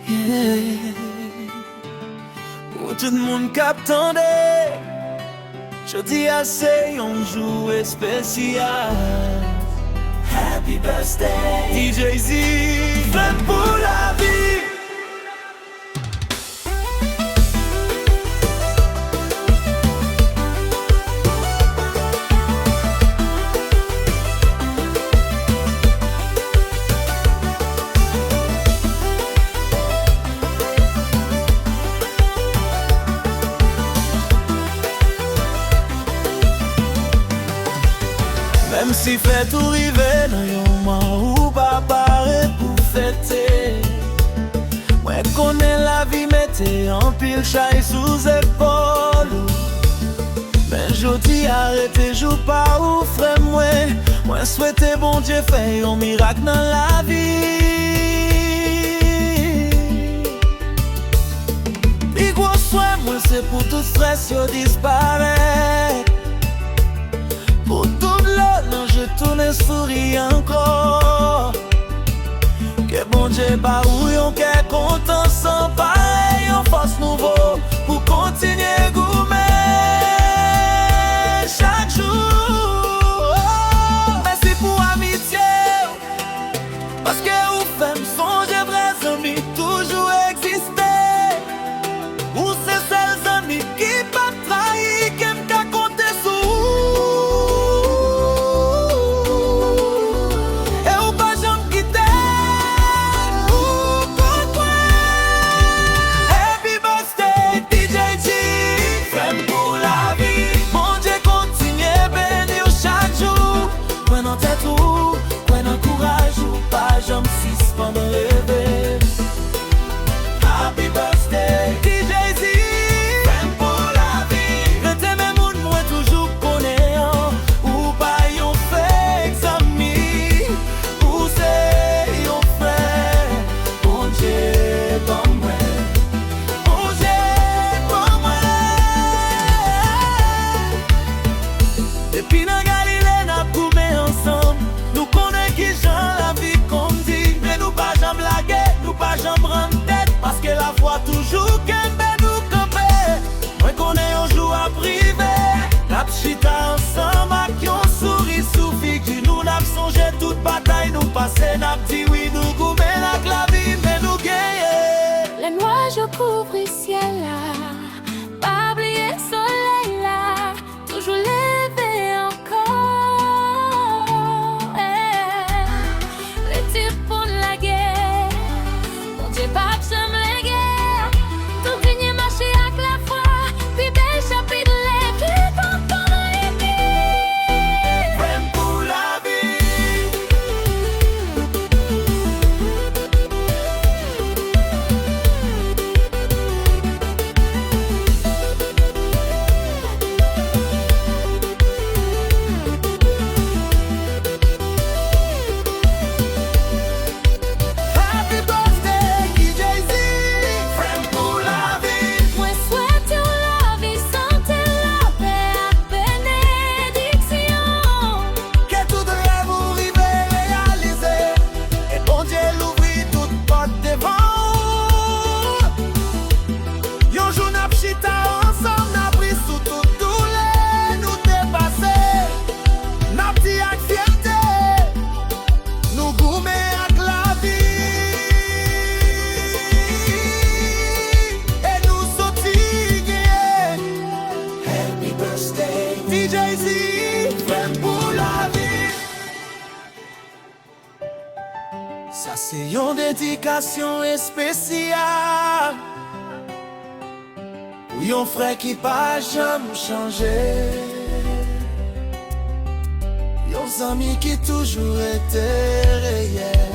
Yeah. Pour tout le monde qui attendait, je dis assez un jour spécial. Happy birthday DJ Z, fête pour la vie. Même si fête ou rive, nan yon man ou pa pare pou fêter. Moi connais la vie mette en pile chay sous épaule. Mais jodi arrêté jou pa ou frère moi souhaite bon Dieu fait un miracle dans la vie. Pi gros soin moi c'est pour tout stress yo disparaître. Pour tout l'autre, je tourne souris encore. Que bon Dieu ba ou yon qu'est content sans pareil, yon force nouveau pour continuer goumer chaque jour. Merci pour amitié, parce que vous faites songer vrais amis toujours exister. Ou c'est celles amis qui pas trahi, qui m'ka compter sur. Happy birthday DJ Z, fête pour la vie. Rete men moun mwen toujou konen, ou pa yon fake ami, ou se yon frère. Bon Dieu bon mwen, bon Dieu bon mwen. Depi nan Galilée nap koume ensemble, nou konen ki jan la vie kon di. Mais nou pa jam blague, nou pa jam rendre tête, parce que la foi toujours kembe nou kampe. Mwen konen yon jou a privé, nap chita ensemble ak yon souri sou figi. Nou nap songe toute bataille nou passe, nap di oui nou goume lak la vie, mais nou geye. Les nuages couvrent ciel là, pas oublier soleil là, toujours levé encore. Les tirs pour la guerre, mon Dieu pas j'aime les guerres. Tout digne marcher avec la foi, puis bel chapitre les plus contents dans les vies. Fête pour la vie. Happy birthday DJ Z, fête pour la vie. Moi souhaite la vie, santé, la paix, avec bénédiction. Que tout rêve ou rive réalisé, et bon Dieu l'ouvrit toute porte devant. Yon jour n'a pchita ensemble, n'a pris sous tout douleur, nous dépasser. N'a p'ti ak fierté, nous goume ak la vie. Et nous sorti gagner. Happy birthday DJ Z, fête pour la vie. Ça c'est une dédication spéciale pour yon frère qui pas jamais changé, yon ami qui toujours était réel.